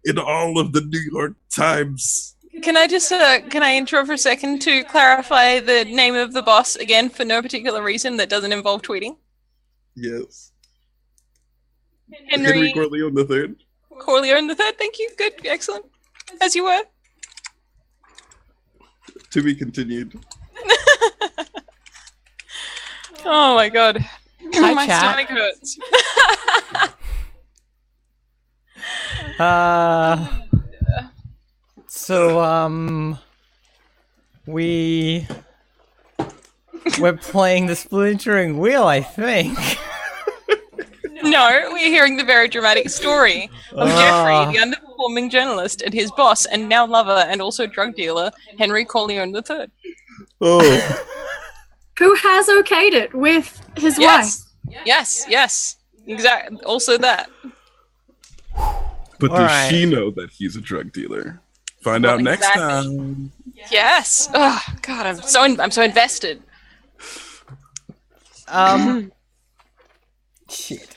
in all of the New York Times. Can I just can I interrupt for a second to clarify the name of the boss again for no particular reason that doesn't involve tweeting? Yes. Henry Corleone the Third. Corleone the Third. Thank you. Good. Excellent. As you were. To be continued. Oh my god. Hi, My chat. stomach hurts. So, we're playing the Splintering Wheel, I think. No, we're hearing the very dramatic story of Jeffrey, the underperforming journalist, and his boss, and now lover, and also drug dealer, Henry Corleone III. Oh. Who has okayed it with his wife. Yes. Exactly. Also that. But All does right. she know that he's a drug dealer? Find out next time. Yes. Oh God, I'm so invested. Shit.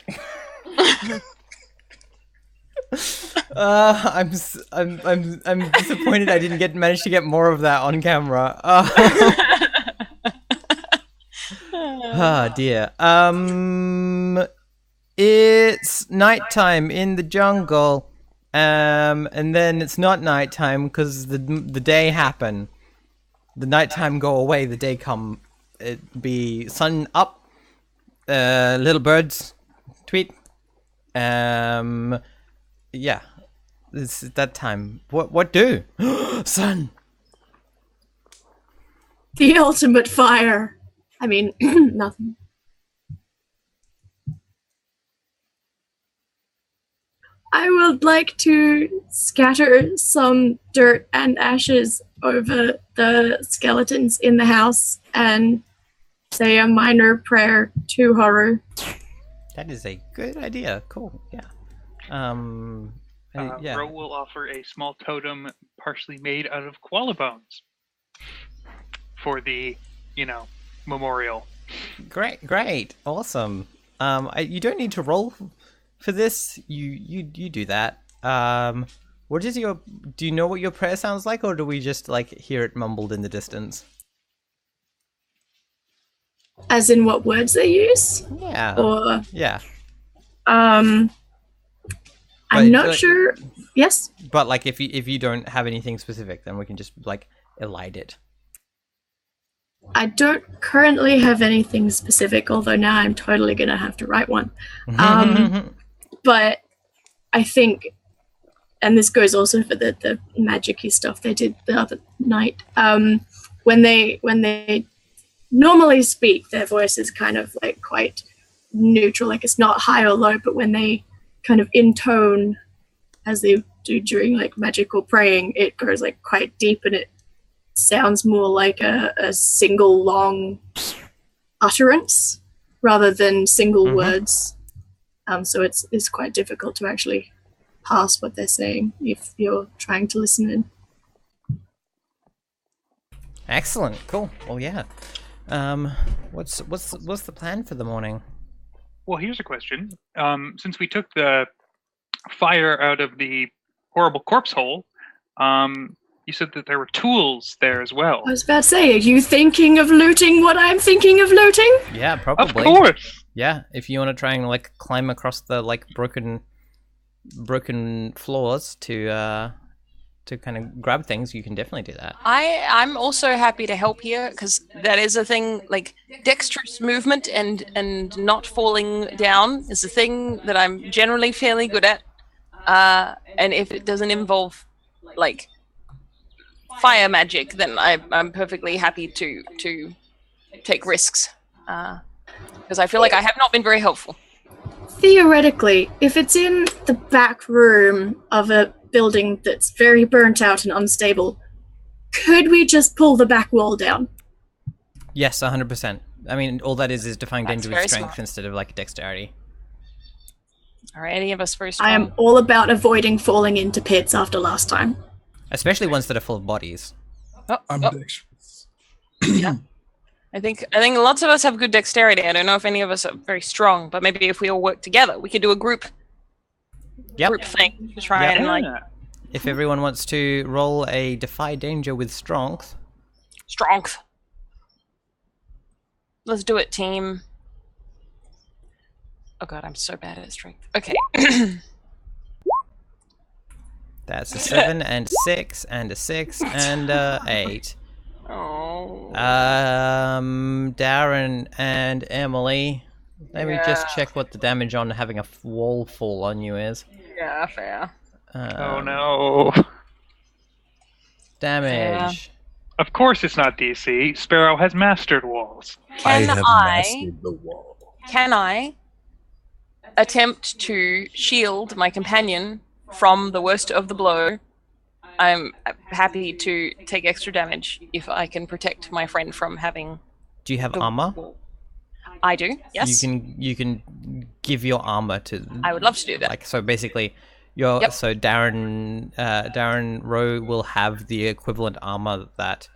I'm disappointed I didn't manage to get more of that on camera. Oh dear. It's nighttime in the jungle. And then it's not nighttime because the day happen. The nighttime go away, the day come. It be sun up. Little birds tweet. Yeah. It's that time. What do? Sun. The ultimate fire. I mean, nothing. I would like to scatter some dirt and ashes over the skeletons in the house and say a minor prayer to Haru. That is a good idea. Cool. Yeah. Yeah. Ro will offer a small totem partially made out of koala bones for the, memorial. Great. Awesome. You don't need to roll for this. You do that. What is do you know what your prayer sounds like, or do we just hear it mumbled in the distance? As in what words they use? Yeah. Or yeah. I'm not sure. Yes. But if you don't have anything specific, then we can just elide it. I don't currently have anything specific, although now I'm totally gonna have to write one. But I think, and this goes also for the magic-y stuff they did the other night. When they normally speak, their voice is kind of quite neutral, it's not high or low, but when they kind of intone as they do during magical praying, it goes quite deep, and it sounds more like a single long utterance rather than single words. So it's quite difficult to actually pass what they're saying if you're trying to listen in. Excellent. Cool. Well, yeah. What's the plan for the morning? Well, here's a question. Since we took the fire out of the horrible corpse hole, you said that there were tools there as well. I was about to say, are you thinking of looting what I'm thinking of looting? Yeah, probably. Of course. Yeah, if you want to try and climb across the broken floors to kind of grab things, you can definitely do that. I'm also happy to help here because that is a thing. Dexterous movement and not falling down is a thing that I'm generally fairly good at. And if it doesn't involve fire magic, then I'm perfectly happy to take risks. Because I feel like I have not been very helpful. Theoretically, if it's in the back room of a building that's very burnt out and unstable, could we just pull the back wall down? Yes, 100%. I mean, all that is defying danger with strength smart. instead of dexterity. Are any of us very strong? I am all about avoiding falling into pits after last time. Especially ones that are full of bodies. I'm dexterous. Yeah. I think lots of us have good dexterity. I don't know if any of us are very strong, but maybe if we all work together, we could do a group thing to try and if everyone wants to roll a defy danger with strength. Strength. Let's do it, team. Oh god, I'm so bad at strength. Okay. That's a 7 and a 6 and a 6 and a 8. Oh. Darren and Emily. Let me just check what the damage on having a wall fall on you is. Yeah, fair. Oh no. Damage. Of course it's not DC. Sparrow has mastered walls. I have mastered the wall. Can I attempt to shield my companion from the worst of the blow? I'm happy to take extra damage if I can protect my friend from having. Do you have armor? I do. Yes. You can give your armor to. I would love to do that. Like so, basically, so Darren Rowe will have the equivalent armor that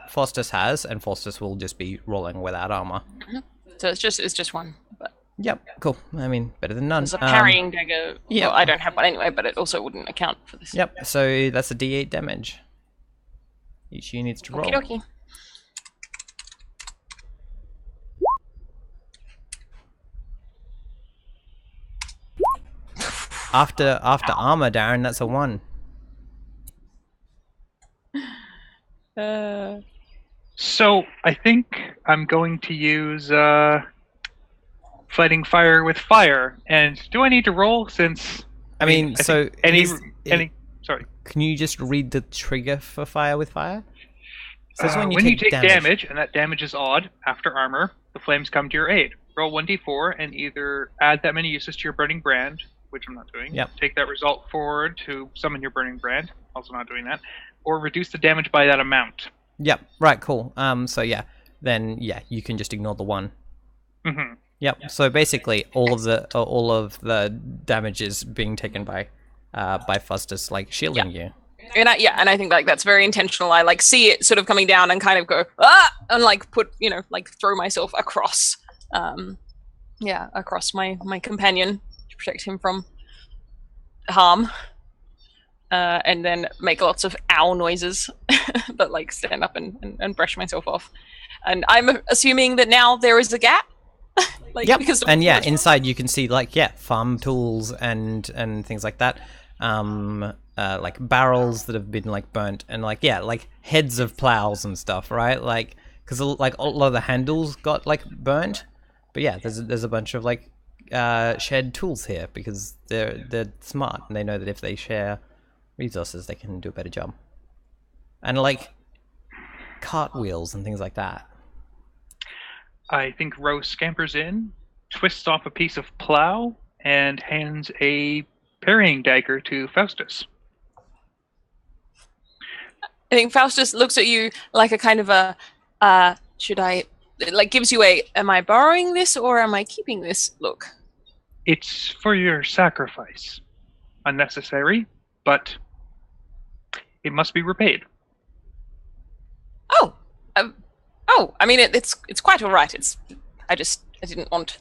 Faustus has, and Faustus will just be rolling without armor. Mm-hmm. So it's just one. But yep, cool. I mean, better than none. there's a parrying dagger. Yeah, well, I don't have one anyway, but it also wouldn't account for this. Yep. So that's a D8 damage. Each unit needs to roll. Okie After armor, Darren, that's a 1. So I think I'm going to use fighting fire with fire. And do I need to roll since? I mean, so any. Sorry. Can you just read the trigger for fire with fire? So when you take damage, and that damage is odd after armor, the flames come to your aid. Roll 1d4 and either add that many uses to your burning brand, which I'm not doing. Yep. Take that result forward to summon your burning brand. Also not doing that. Or reduce the damage by that amount. Yep. Right. Cool. So yeah, then yeah, you can just ignore the 1. Mm-hmm. Yep. So basically, all of the damage is being taken by Faustus, like shielding you. And I think like that's very intentional. I like see it sort of coming down and kind of go and like put like throw myself across, across my companion to protect him from harm, and then make lots of ow noises, but like stand up and brush myself off. And I'm assuming that now there is a gap. Yep. And yeah, inside you can see like farm tools and things like that. Like barrels that have been like burnt, and like heads of plows and stuff, right? Like because like a lot of the handles got like burnt, but yeah, there's a bunch of like shared tools here because they're smart and they know that if they share resources, they can do a better job. And like cartwheels and things like that. I think Rose scampers in, twists off a piece of plow, and hands a parrying dagger to Faustus. I think Faustus looks at you like a kind of a, should I, like gives you a, am I borrowing this or am I keeping this look? It's for your sacrifice. Unnecessary, but it must be repaid. I mean, it's quite all right. I didn't want,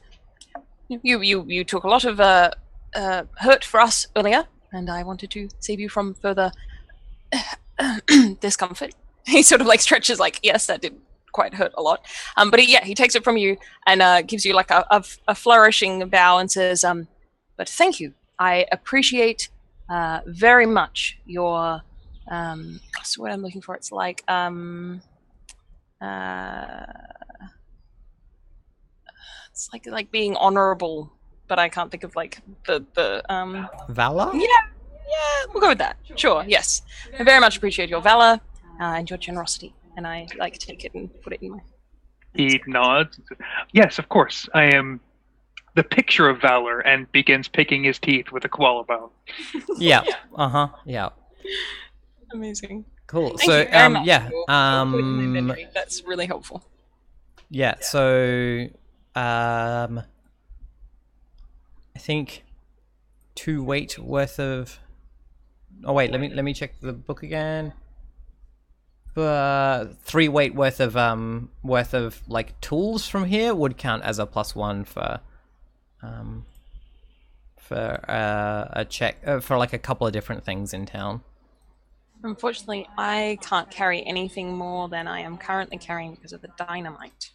you took a lot of hurt for us earlier, and I wanted to save you from further discomfort. He sort of like stretches like, yes, that did quite hurt a lot. But he takes it from you and gives you like a flourishing bow and says, but thank you. I appreciate very much your, what's the word I'm looking for? It's like, it's like being honorable, but I can't think of like the valor. Yeah, we'll go with that. Sure, yes. I very much appreciate your valor and your generosity, and I like take it and put it in my. He nods. Yes, of course. I am the picture of valor, and begins picking his teeth with a koala bone. Yeah. Yeah. Amazing. Cool. Thank So you very much yeah. for putting it in my inventory. That's really helpful. Yeah. So I think 2 weight worth of. Oh wait, let me check the book again. 3 weight worth of like tools from here would count as a +1 for for a check for like a couple of different things in town. Unfortunately, I can't carry anything more than I am currently carrying because of the dynamite.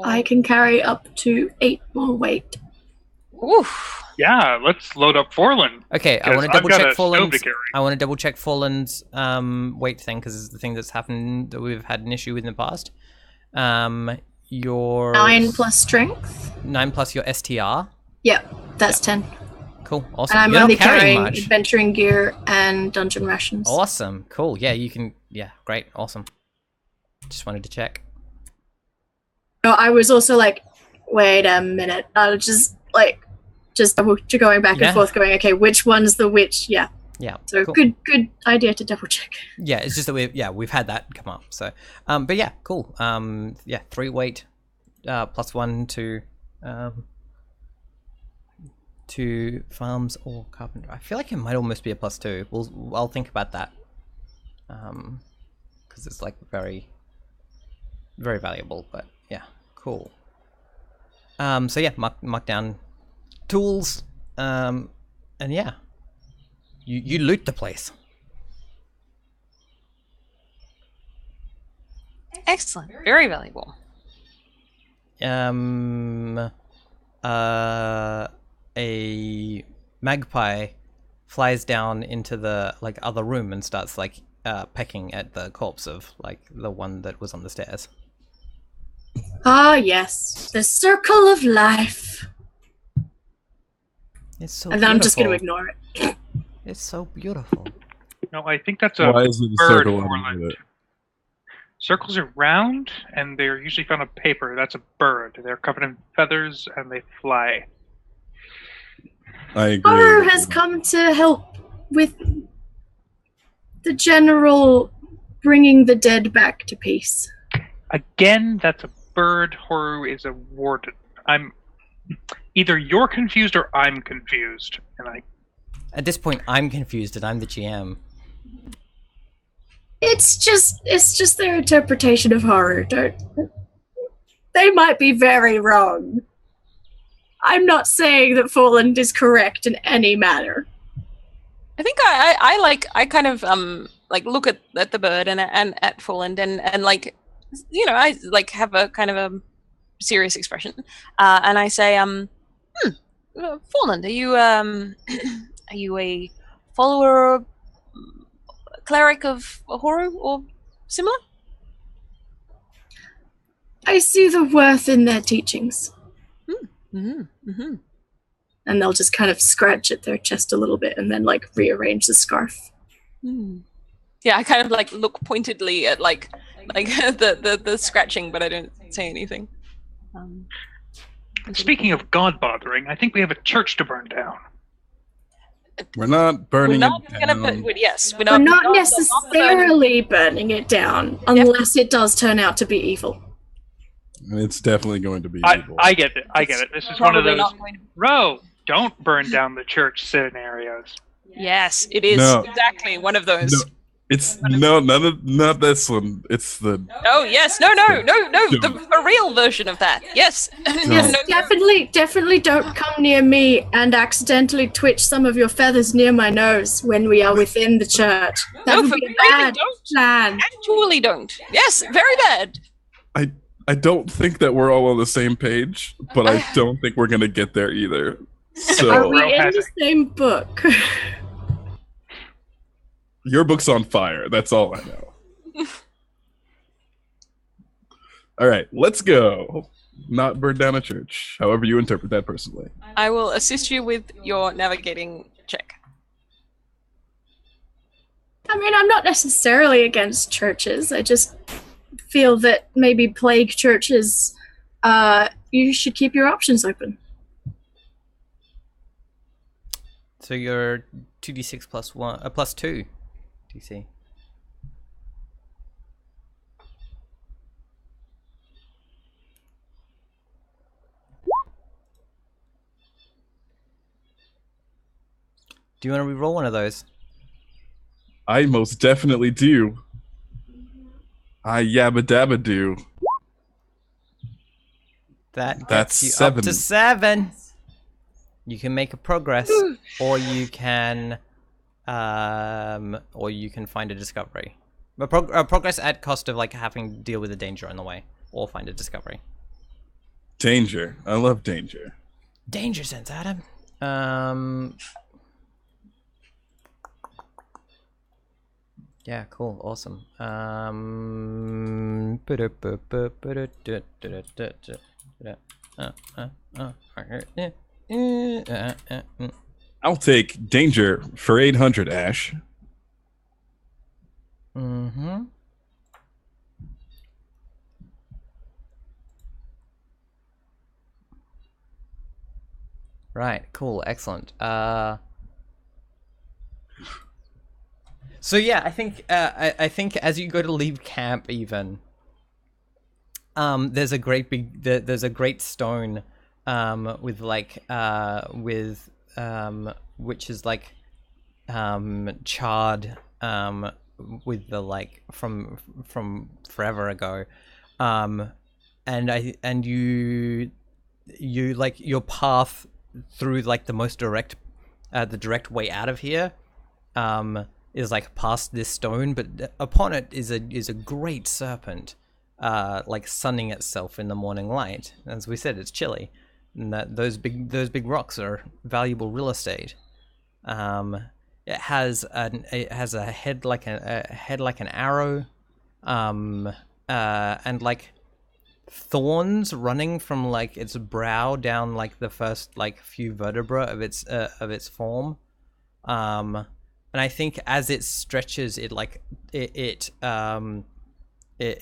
I can carry up to 8 more weight. Oof. Yeah, let's load up Forlin. Okay, I 'cause want to I've double got check a stove to Fallen's. carry. I want to double check Fallen's weight thing because it's the thing that's happened that we've had an issue with in the past. Your 9 plus strength. 9 plus your STR. Yep, that's 10. Cool, awesome. And I'm You're only not carrying carrying much. adventuring gear and dungeon rations. Awesome, cool. Yeah, you can. Yeah, great, awesome. Just wanted to check. No, I was also like, wait a minute. I was just going back Yeah. and forth, going, okay, which one's the which? Yeah. Yeah. So cool. good idea to double check. Yeah, it's just that we've had that come up. So, but yeah, cool. 3 weight, plus 1 to farms or carpenter. I feel like it might almost be a plus 2. I'll think about that. Because it's like very, very valuable. But yeah, cool. So yeah, mark down tools. And yeah, you loot the place. Excellent. Very valuable. A magpie flies down into the other room and starts pecking at the corpse of the one that was on the stairs. Ah, yes. The circle of life. It's so And then I'm just going to beautiful. ignore it. It's so beautiful. No, I think that's a Why is it a bird circle Forlin. underneath it? Circles are round, and they're usually found on paper. That's a bird. They're covered in feathers, and they fly. I agree. Horror has come to help with the general bringing the dead back to peace. Again, that's a bird. Horu is a warden. Either you're confused or I'm confused, and At this point, I'm confused and I'm the GM. It's just their interpretation of horror. They might be very wrong. I'm not saying that Forland is correct in any manner. I think I kind of look at the bird and at Forland and I have a kind of a serious expression and I say Forland, are you a follower, cleric of Horu or similar? I see the worth in their teachings. Mm-hmm. Mm-hmm. And they'll just kind of scratch at their chest a little bit and then rearrange the scarf. Mm. Yeah, I kind of look pointedly at the scratching, but I don't say anything. speaking of God bothering, I think we have a church to burn down. We're not burning We're not it gonna down. we're We're not burning- necessarily burning it down unless it does turn out to be evil. It's definitely going to be I evil. get it. I get it. This is one of Probably those not going to- Ro, don't burn down the church scenarios. Yes, it is No. exactly one of those. No, it's not this one. It's the Oh yes, no, the real version of that. Yes, Yes, definitely don't come near me and accidentally twitch some of your feathers near my nose when we are within the church. That No, would for be a really bad don't. plan. Actually, don't. Yes, very bad. I don't think that we're all on the same page, but I don't think we're gonna get there either. Are So we in has the it. same book? your book's on fire. That's all I know. All right, let's go. Not burn down a church. However you interpret that personally. I will assist you with your navigating check. I mean, I'm not necessarily against churches. I just feel that maybe plague churches, you should keep your options open. So you're 2d6 plus 1, plus 2 DC. Do you want to re-roll one of those? I most definitely do. I yabba dabba do. That That's gets you up 7. to 7. You can make a progress, or you can find a discovery. A progress at cost of like having to deal with a danger on the way, or find a discovery. Danger. I love danger. Danger sense, Adam. Yeah, cool, awesome. I'll take danger for 800, Ash. Mm-hmm. Right, cool, excellent. So yeah, I think as you go to leave camp, even there's a great stone with like which is like charred with the like from forever ago, and you like your path through like the most direct way out of here is like past this stone, but upon it is a great serpent like sunning itself in the morning light. As we said, it's chilly, and that those big rocks are valuable real estate. It has a head like an arrow, and like thorns running from like its brow down like the first like few vertebrae of its form. And I think as it stretches, it like it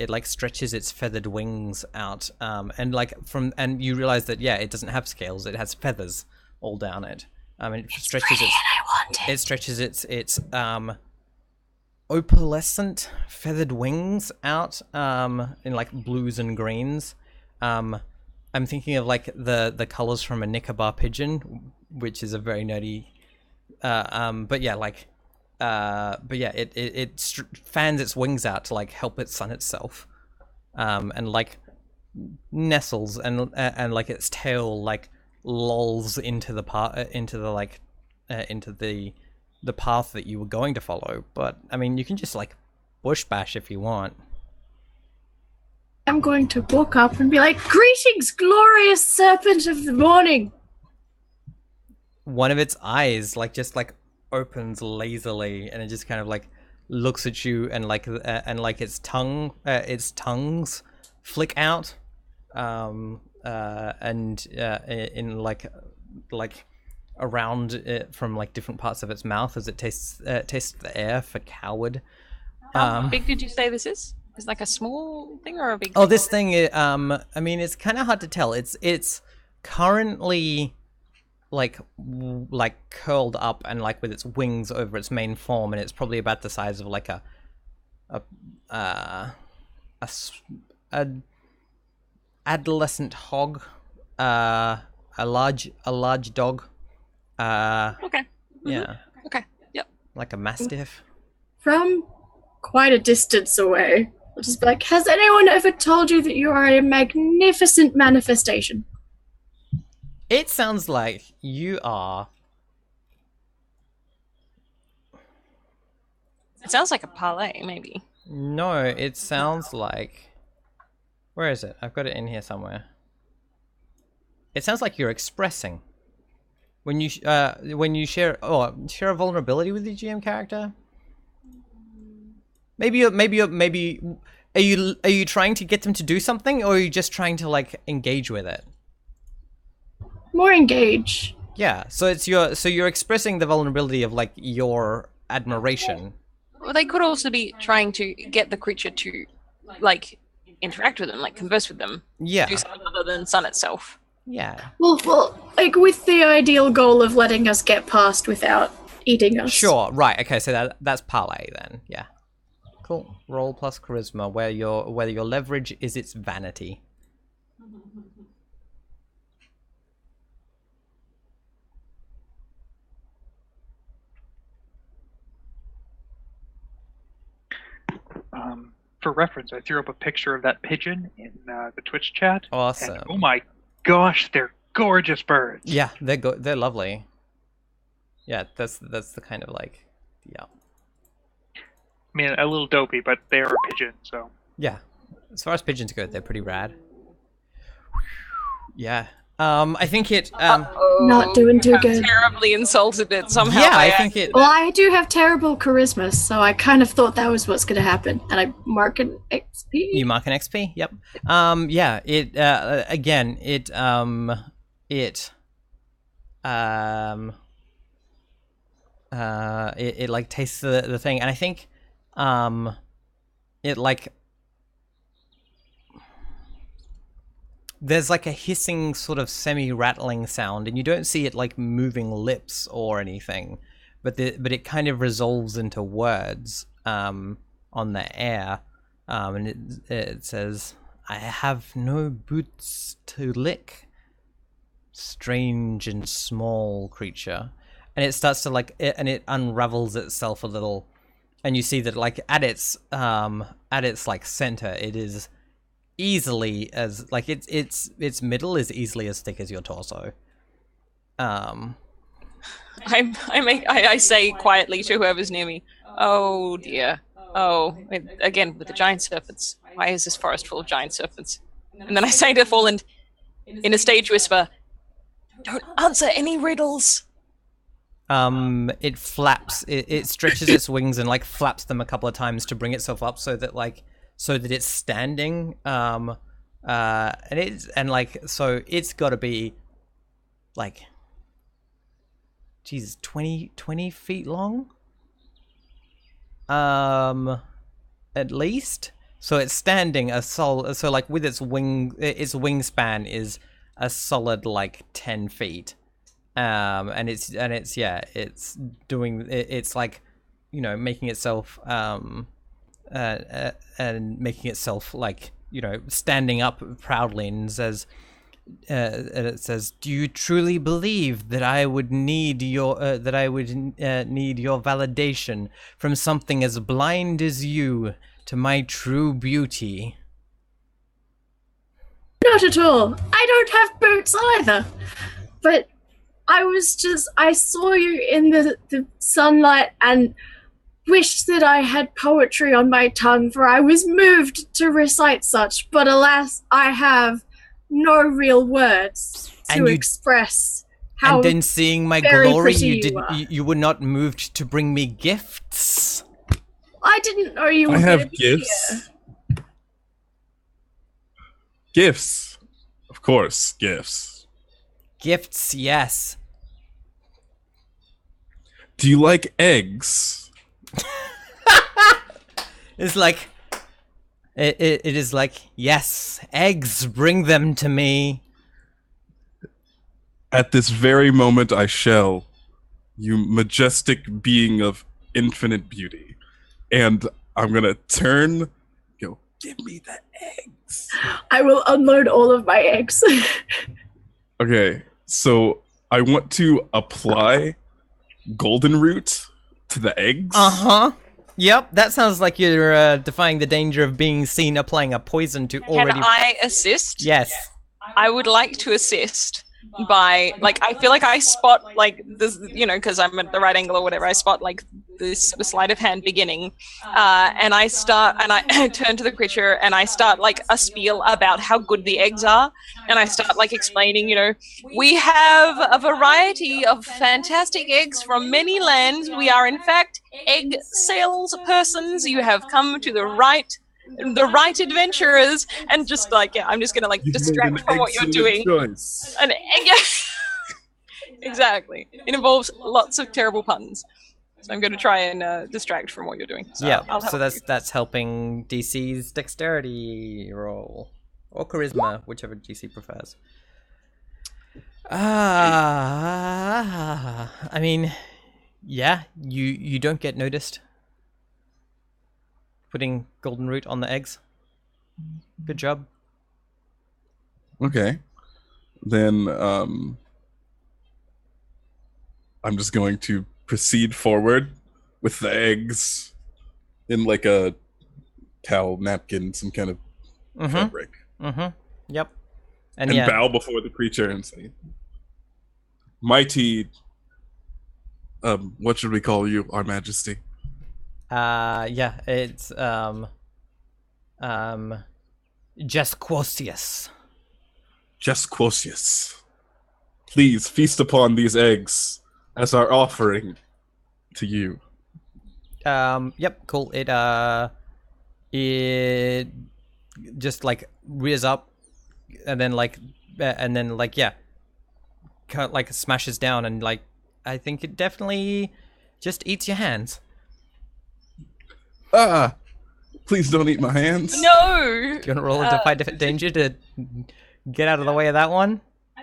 like stretches its feathered wings out, and like and you realize that it doesn't have scales; it has feathers all down it. It stretches its opalescent feathered wings out in like blues and greens. I'm thinking of like the colors from a Nicobar pigeon, which is a very nerdy. It fans its wings out to like help it sun itself, and like nestles and like its tail like lolls into the the path that you were going to follow. But I mean, you can just like bush bash if you want. I'm going to walk up and be like, "Greetings, glorious serpent of the morning." One of its eyes like just like opens lazily, and it just kind of like looks at you, and like its tongues flick out, in like around it from like different parts of its mouth as it tastes the air for coward. How big did you say this is? Is like a small thing or a big? Oh, this thing. I mean, it's kind of hard to tell. It's currently like curled up and like with its wings over its main form, and it's probably about the size of like a adolescent hog, a large dog. Okay. Yeah. Okay. Yep. Like a mastiff. From quite a distance away, I'll just be like, "Has anyone ever told you that you are a magnificent manifestation?" It sounds like you are. It sounds like a parlay, maybe. No, it sounds like. Where is it? I've got it in here somewhere. It sounds like you're expressing. When you share a vulnerability with your GM character. Maybe are you trying to get them to do something, or are you just trying to like engage with it? More engage. Yeah, so you're expressing the vulnerability of like your admiration. Well, they could also be trying to get the creature to like interact with them, like converse with them. Yeah. Do something other than sun itself. Yeah. Well, like with the ideal goal of letting us get past without eating us. Sure. Right. Okay. So that's parlay then. Yeah. Cool. Roll plus charisma, where your leverage is its vanity. For reference, I threw up a picture of that pigeon in the Twitch chat. Awesome. And, oh my gosh, they're gorgeous birds. Yeah, they're lovely. Yeah, that's the kind of like, yeah. I mean, a little dopey, but they are a pigeon, so. Yeah, as far as pigeons go, they're pretty rad. Yeah. I think it. Not doing too good. Terribly insulted it somehow. Yeah, by I think it. Well, I do have terrible charisma, so I kind of thought that was what's going to happen, and I mark an XP. You mark an XP. Yep. Yeah. It. Again. It. It. It like tastes the thing, and I think. It like. There's like a hissing sort of semi-rattling sound, and you don't see it like moving lips or anything, but it kind of resolves into words on the air, and it says, "I have no boots to lick, strange and small creature," and it starts to like and it unravels itself a little, and you see that like at its like center, it is easily as like its middle is easily as thick as your torso. I say quietly to whoever's near me, "Oh dear. Oh, again with the giant serpents. Why is this forest full of giant serpents?" And then I say to Fallen in a stage whisper, "Don't answer any riddles." It flaps. It stretches its wings and like flaps them a couple of times to bring itself up so that it's standing. And it's got to be like, Jesus, 20 feet long. At least. So it's standing so like with its wingspan is a solid like 10 feet. And it's like, you know, making itself and making itself like, you know, standing up proudly, and says, "Do you truly believe that I would need your need your validation from something as blind as you to my true beauty?" Not at all. I don't have boots either. But I saw you in the sunlight and wished that I had poetry on my tongue, for I was moved to recite such, but alas, I have no real words to express how. And then seeing my very glory, pretty you were not moved to bring me gifts? I didn't know you were I going have to be gifts. here. Gifts. Of course, gifts. Gifts, yes. Do you like eggs? It's like, it is like, yes, eggs, bring them to me. At this very moment I shall, you majestic being of infinite beauty. And I'm gonna turn, go, give me the eggs. I will unload all of my eggs. Okay, so I want to apply golden root to the eggs. Uh-huh. Yep, that sounds like you're defying the danger of being seen applying a poison to already... Can I assist? Yes. I would like to assist by, like, I feel like I spot, like, this, you know, because I'm at the right angle or whatever, I spot, like, this sleight of hand beginning, and I turn to the creature and I start, like, a spiel about how good the eggs are, and I start, like, explaining, you know, we have a variety of fantastic eggs from many lands. We are, in fact, egg salespersons. You have come to the right adventurers, and just like, yeah, I'm just gonna like distract from what you're doing. An egg, exactly. It involves lots of terrible puns, so I'm gonna try and distract from what you're doing. So yeah, so that's helping DC's dexterity roll or charisma, whichever DC prefers. I mean, yeah, you don't get noticed. Putting golden root on the eggs. Good job. Okay. Then I'm just going to proceed forward with the eggs in like a towel, napkin, some kind of fabric. Mm-hmm. Yep. And and yeah, bow before the creature and say, "Mighty, what should we call you, Our Majesty?" yeah, it's Jesquosius. Jesquosius, please feast upon these eggs as our offering to you. Yep, cool. It just like rears up, and then like yeah, kind of, like smashes down, and like I think it definitely just eats your hands. Ah, please don't eat my hands. No. Do you want to roll a defy danger to get out of the way of that one?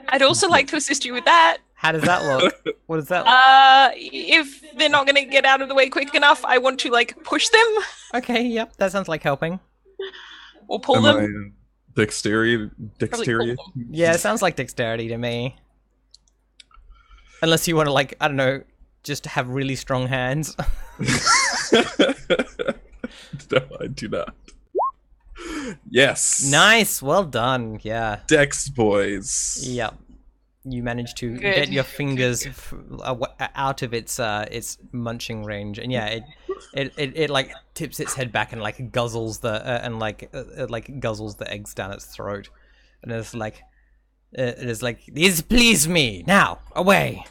I'd also like to assist you with that. How does that look? What is that? If they're not going to get out of the way quick enough, I want to like push them Okay, yep, that sounds like helping. or pull Am them. I dexterity? Probably pull them. Yeah, it sounds like dexterity to me. Unless you want to, like, I don't know, just have really strong hands. No, I do not. Yes. Nice, well done. Yeah, Dex boys. yep. You managed to Good. get your fingers out of its munching range, and yeah, it like tips its head back and like guzzles the guzzles the eggs down its throat, and it's like these please me now away.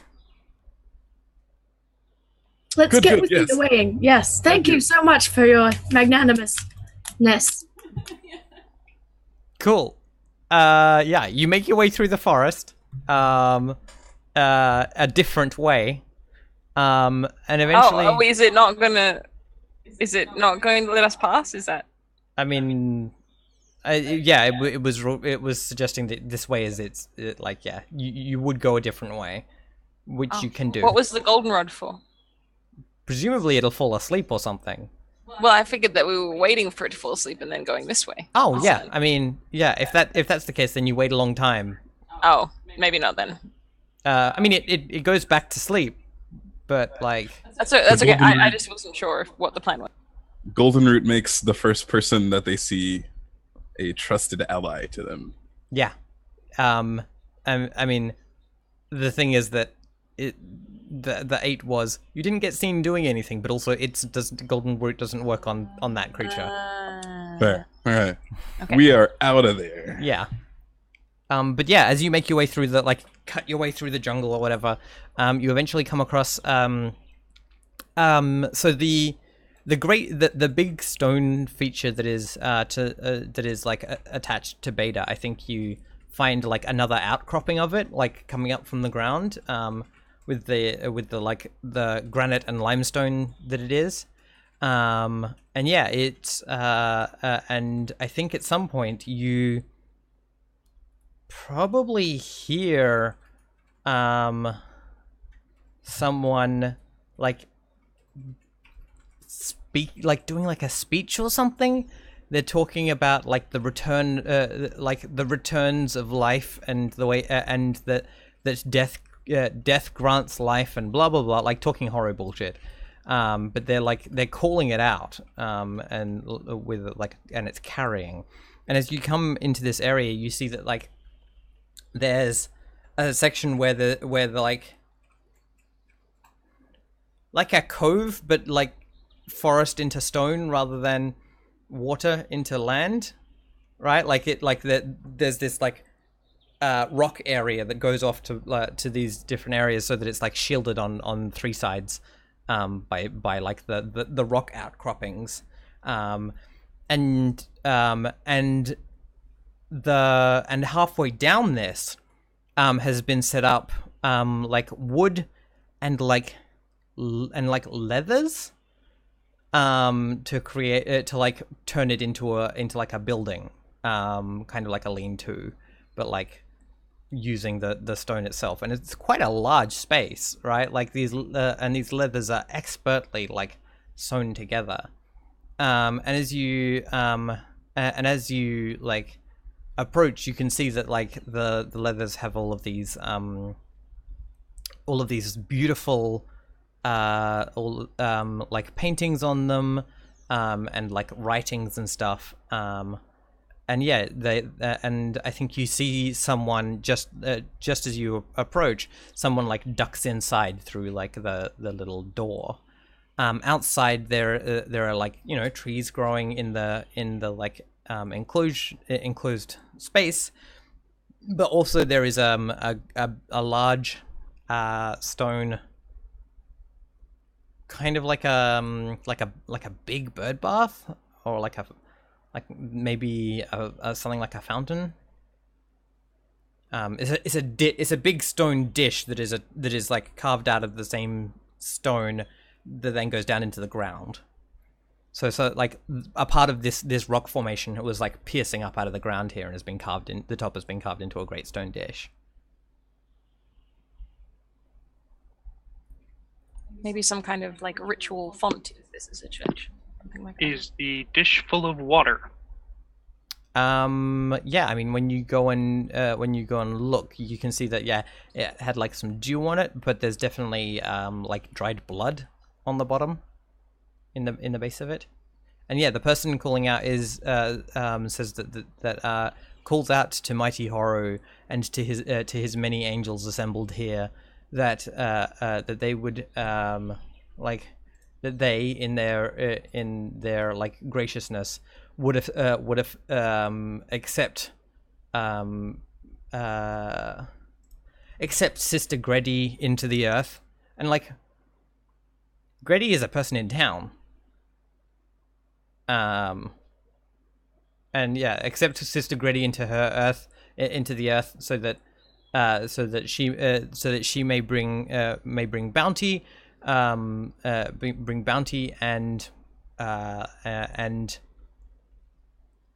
Let's Good, get good, with yes. the weighing. Yes, thank you so much for your magnanimousness. Cool. Yeah, you make your way through the forest, a different way, and eventually. Oh, is it not going to let us pass? Is that? I mean, yeah, it was suggesting that this way is like yeah, you would go a different way, which you can do. What was the goldenrod for? Presumably, it'll fall asleep or something. Well, I figured that we were waiting for it to fall asleep and then going this way. Oh yeah, I mean, yeah, if that's the case, then you wait a long time. Oh, maybe not then. I mean, it goes back to sleep, but like, That's okay. golden I root. just wasn't sure what the plan was. Golden Root makes the first person that they see a trusted ally to them. yeah, I mean, the thing is that the 8 was you didn't get seen doing anything, but also golden root doesn't work on that creature. Fair. All right. Okay. We are out of there. Yeah. But yeah, as you make your way through cut your way through the jungle or whatever, you eventually come across so the big stone feature that is attached to Beta. I think you find like another outcropping of it, like coming up from the ground, with the granite and limestone that it is. And yeah, it's and I think at some point you probably hear someone like doing like a speech or something. They're talking about like the returns of life and the way and that death grants life and blah blah blah, like talking horror bullshit. But they're calling it out, and with like, and it's carrying. And as you come into this area, you see that like there's a section where the like a cove, but like forest into stone rather than water into land, right? There's this like rock area that goes off to these different areas, so that it's like shielded on three sides by like the rock outcroppings, and halfway down this has been set up like wood and like leathers to create to like turn it into like a building, kind of like a lean-to, but like using the stone itself. And it's quite a large space, right? Like these leathers are expertly like sewn together, and as you like approach, you can see that like the leathers have all of these beautiful like paintings on them, and like writings and stuff, yeah, and I think you see someone just as you approach, someone like ducks inside through like the little door. Outside there are like, you know, trees growing in the like enclosed space, but also there is a large stone, kind of like a big bird bath, or like maybe something like a fountain. It's a big stone dish that is like carved out of the same stone that then goes down into the ground. So like a part of this rock formation, it was like piercing up out of the ground here and has been carved in. The top has been carved into a great stone dish. Maybe some kind of like ritual font if this is a church. Something like that. Is the dish full of water? Yeah, I mean when you go and look, you can see that it had like some dew on it, but there's definitely like dried blood on the bottom in the base of it. And yeah, the person calling out is says that calls out to mighty Horu and to his many angels assembled here, that they would like that they in their like graciousness would have accept Sister Grady into the earth. And like Grady is a person in town, and yeah, accept Sister Grady into the earth, so that she may bring bounty, bring bounty, and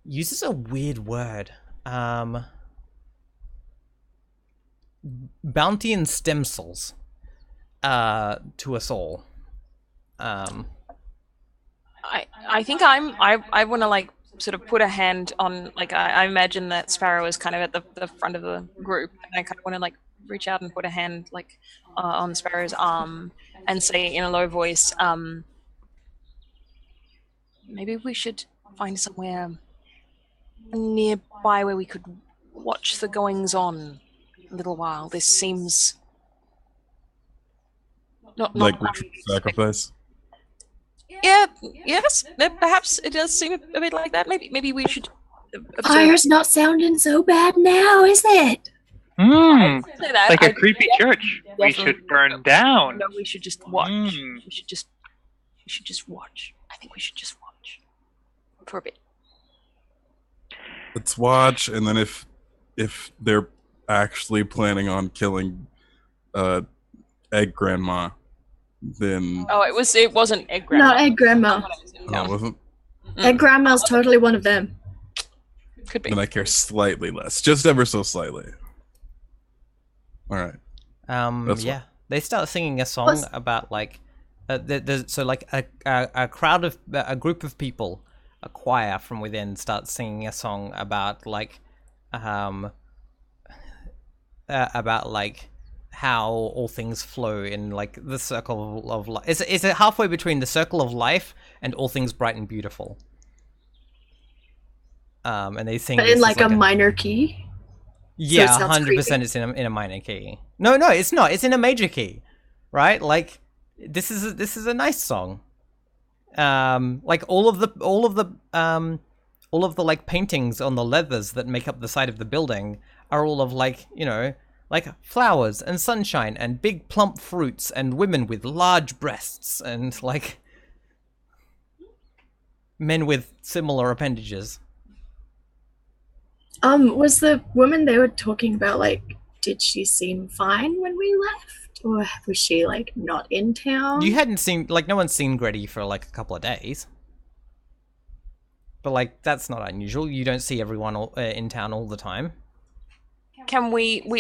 uses a weird word, bounty and stem cells to us all. I think I want to like sort of put a hand on, like I imagine that Sparrow is kind of at the front of the group, and I kind of want to like reach out and put a hand like on Sparrow's arm and say in a low voice, maybe we should find somewhere nearby where we could watch the goings on a little while. This seems not Like ritual sacrifice. Yeah, yes, perhaps it does seem a bit like that. Maybe we should Fire's not sounding so bad now, is it? say that. Like a creepy church. We should burn down. No, we should just watch. We should just watch. I think we should just watch for a bit. Let's watch, and then if they're actually planning on killing Egg Grandma, then Oh, it wasn't Egg Grandma. Not Egg Grandma. oh, it wasn't. Egg Grandma's totally one of them. Could be. Then I care slightly less, just ever so slightly. All right. That's Yeah, they start singing a song about like so like a crowd of a group of people, a choir from within starts singing a song about like how all things flow in like the circle of life. Is it halfway between the circle of life and all things bright and beautiful? And they sing But in like a minor key. Yeah, So it sounds 100%. It's in a minor key. No, it's not. It's in a major key, right? Like this is a nice song. Like all of the like paintings on the leathers that make up the side of the building are all of like, you know, like flowers and sunshine and big plump fruits and women with large breasts and like men with similar appendages. Was the woman they were talking about, like, did she seem fine when we left? Or was she, like, not in town? You hadn't seen, like, no one's seen Gretty for, like, a couple of days. But, like, that's not unusual. You don't see everyone in town all the time. Can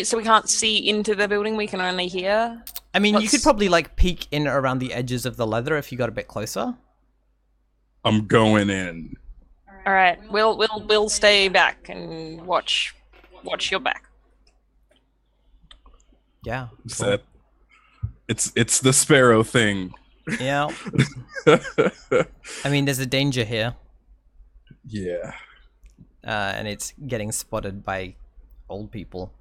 so we can't see into the building, we can only hear? I mean, you could probably, like, peek in around the edges of the leather if you got a bit closer. I'm going in. All right, we'll stay back and watch your back. Yeah. Cool. It's the sparrow thing. Yeah. I mean, there's a danger here. Yeah. and it's getting spotted by old people.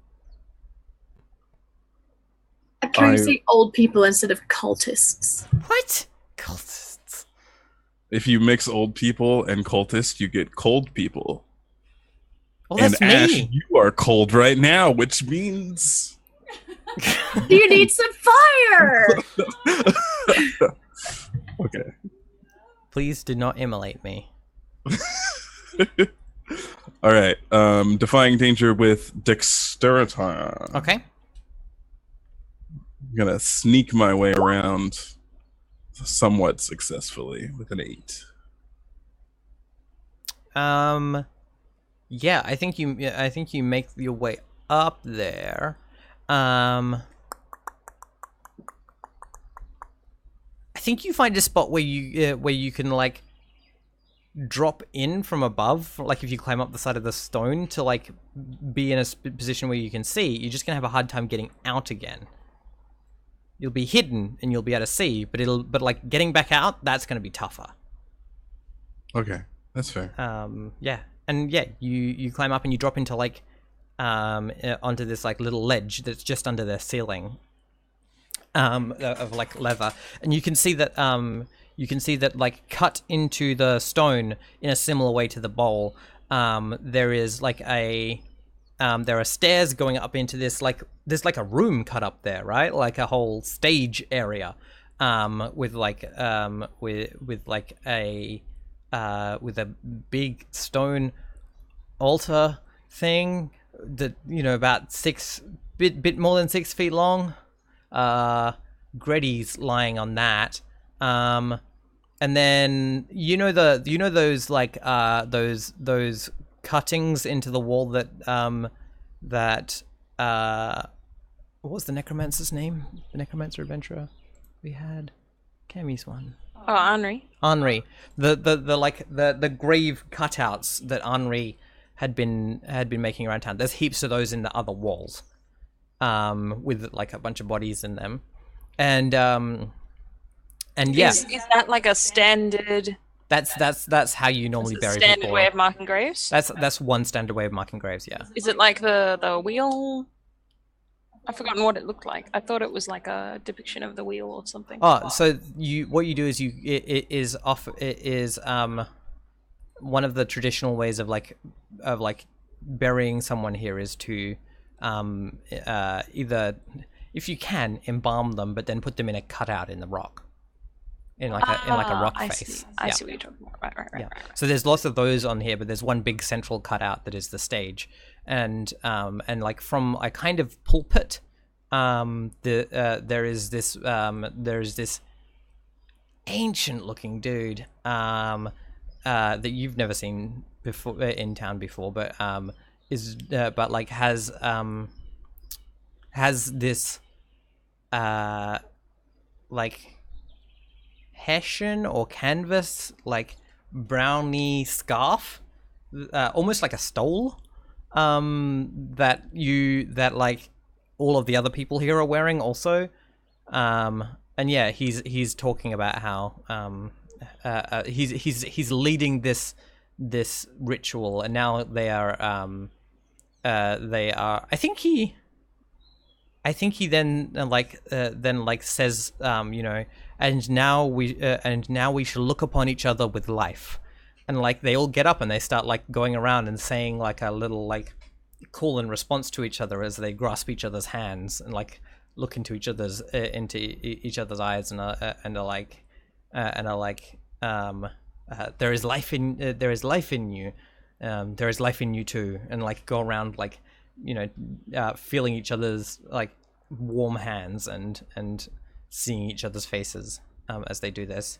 Can I say old people instead of cultists? What? Cultists. If you mix old people and cultists, you get cold people. Well, that's and Ash, me. you are cold right now, which means You need some fire! okay. Please do not immolate me. All right. Defying danger with dexterity. Okay. I'm gonna sneak my way around somewhat successfully with an 8. Yeah, I think you make your way up there. I think you find a spot where you can like drop in from above, like if you climb up the side of the stone to like be in a position where you can see. You're just gonna have a hard time getting out again. You'll be hidden and you'll be able to see, but like getting back out, that's gonna be tougher. Okay, that's fair. Yeah, and yeah, you climb up and you drop into like onto this like little ledge that's just under the ceiling of like leather, and you can see that like cut into the stone in a similar way to the bowl. There is like there are stairs going up into this like there's like a room cut up there, right? Like a whole stage area, with a big stone altar thing that about bit more than 6 feet long. Greddy's lying on that. And then those like those cuttings into the wall that what was the necromancer's name? The necromancer adventurer we had, Cammy's one. Oh, Henri. Henri, the grave cutouts that Henri had been making around town. There's heaps of those in the other walls, with like a bunch of bodies in them, and yeah. Is that like a standard? That's how you normally bury standard people. way of marking graves. That's one standard way of marking graves. Yeah. Is it like the wheel? I've forgotten what it looked like. I thought it was like a depiction of the wheel or something. Oh, so what you do is it is one of the traditional ways of burying someone here is to either, if you can, embalm them, but then put them in a cutout in the rock, in like a rock face. I see what you're talking about. Right. Yeah. So there's lots of those on here, but there's one big central cutout that is the stage, and like from a kind of pulpit, there is this ancient looking dude that you've never seen before in town before, but has this like hessian or canvas like brownie scarf, almost like a stole, that like all of the other people here are wearing also, and yeah, he's talking about how he's leading this ritual, and now they are I think he then says, and now we shall look upon each other with life, and like they all get up and they start like going around and saying like a little like call and response to each other as they grasp each other's hands and like look into each other's eyes and are like there is life in you, there is life in you too, and like go around like feeling each other's like warm hands and seeing each other's faces as they do this.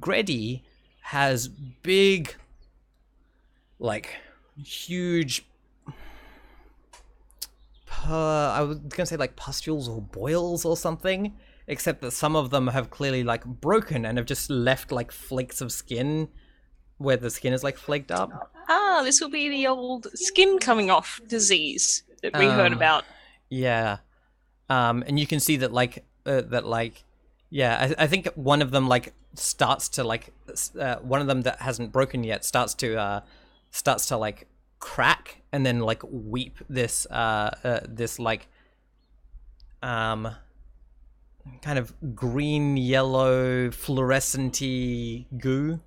Greddy has big, like huge, I was gonna say like pustules or boils or something, except that some of them have clearly like broken and have just left like flakes of skin where the skin is like flaked up. Ah, this will be the old skin coming off disease that we heard about. Yeah. And you can see that I think one of them like starts to like one of them that hasn't broken yet starts to starts to like crack and then like weep this this like kind of green yellow fluorescent-y goo.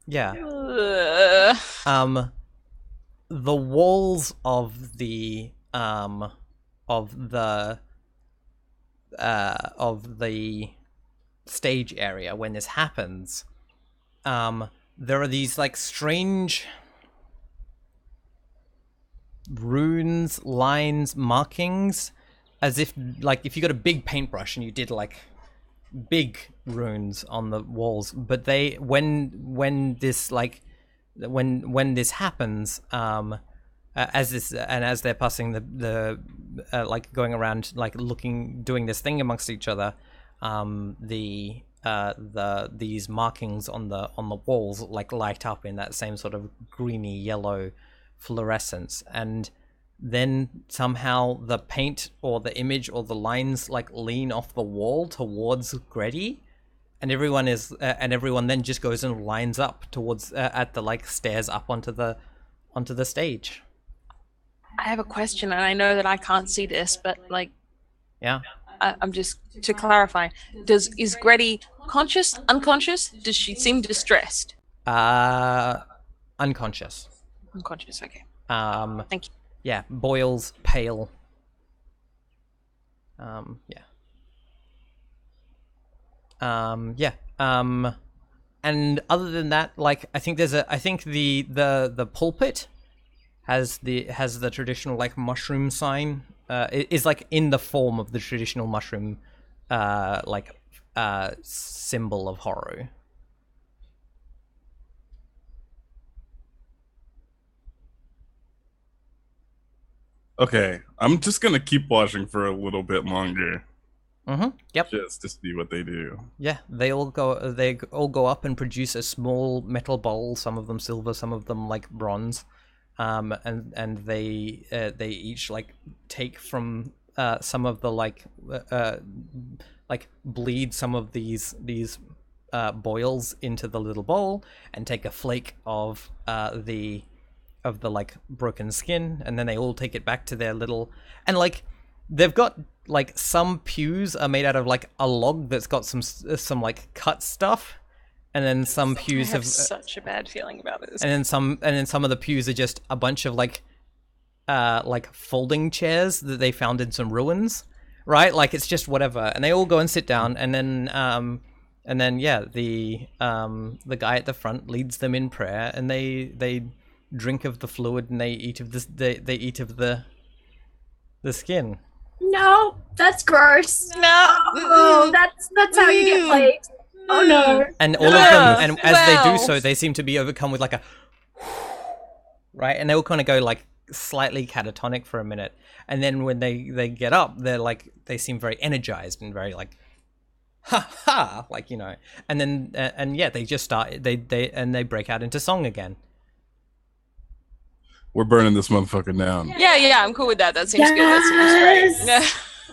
Yeah. The walls of the stage area when this happens, there are these like strange runes, lines, markings, as if like if you got a big paintbrush and you did like big runes on the walls, but they when this happens, as they're passing the like going around like looking, doing this thing amongst each other, these markings on the walls like light up in that same sort of greeny yellow fluorescence, and then somehow the paint or the image or the lines like lean off the wall towards Gretty, and everyone then just goes and lines up towards at the like stairs up onto the stage. I have a question, and I know that I can't see this, but like, yeah, I'm just to clarify: is Gretty conscious, unconscious? Does she seem distressed? Unconscious. Unconscious. Okay. Thank you. Yeah, boils, pale. Yeah. And other than that, like I think the pulpit has the traditional like mushroom sign. It is like in the form of the traditional mushroom, symbol of horror. Okay, I'm just gonna keep watching for a little bit longer. Yep. Just to see what they do. Yeah, they all go up and produce a small metal bowl. Some of them silver, some of them like bronze, and they each like take from some of the like bleed some of these boils into the little bowl, and take a flake of the like broken skin, and then they all take it back to their little, and like they've got like some pews are made out of like a log that's got some like cut stuff, and then some pews I have such a bad feeling about this. and then some of the pews are just a bunch of like folding chairs that they found in some ruins, right? Like it's just whatever, and they all go and sit down, and then yeah, the guy at the front leads them in prayer, and they drink of the fluid, and they eat of the skin. No, that's gross. No. Oh, that's how you get played. Oh no. And all of them, and as they do so, they seem to be overcome with like a right, and they all kind of go like slightly catatonic for a minute, and then when they get up, they seem very energized and very like ha ha, like, you know, and then and yeah, they just start they break out into song again. We're burning this motherfucker down. Yeah, I'm cool with that. That seems good. That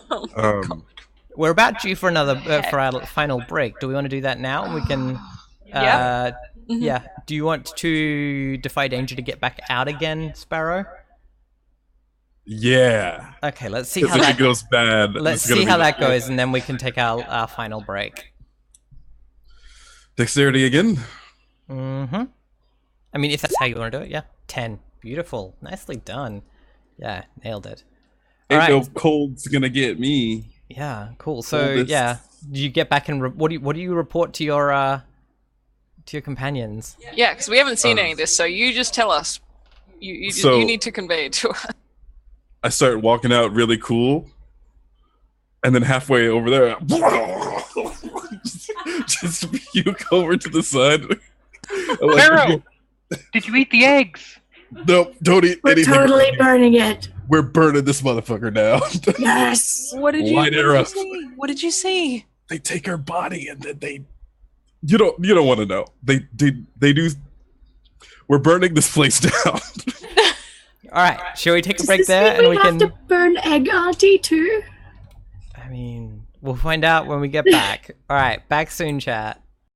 seems great. We're about due for another for our final break. Do we want to do that now? We can. Yeah. Yeah. Do you want to defy danger to get back out again, Sparrow? Yeah. Okay, let's see Because how if that it goes bad, Let's see how that goes, and then we can take our final break. Dexterity again. I mean, if that's how you want to do it, yeah. 10. Beautiful. Nicely done. Yeah, nailed it. Ain't no cold's gonna get me. Yeah, cool. So yeah, do you get back and what do you report to your companions? Yeah, because we haven't seen any of this, so you just tell us. You need to convey it to us. I start walking out really cool, and then halfway over there, just puke over to the side. Pharaoh, did you eat the eggs? Nope, don't eat We're anything. totally burning it. We're burning this motherfucker down. Yes. What did you see? What did you see? They take our body and then you don't want to know. They do. We're burning this place down. All right, shall we take a break Does this there, mean and we have can? to burn Egg Auntie too? I mean, we'll find out when we get back. All right, back soon, chat.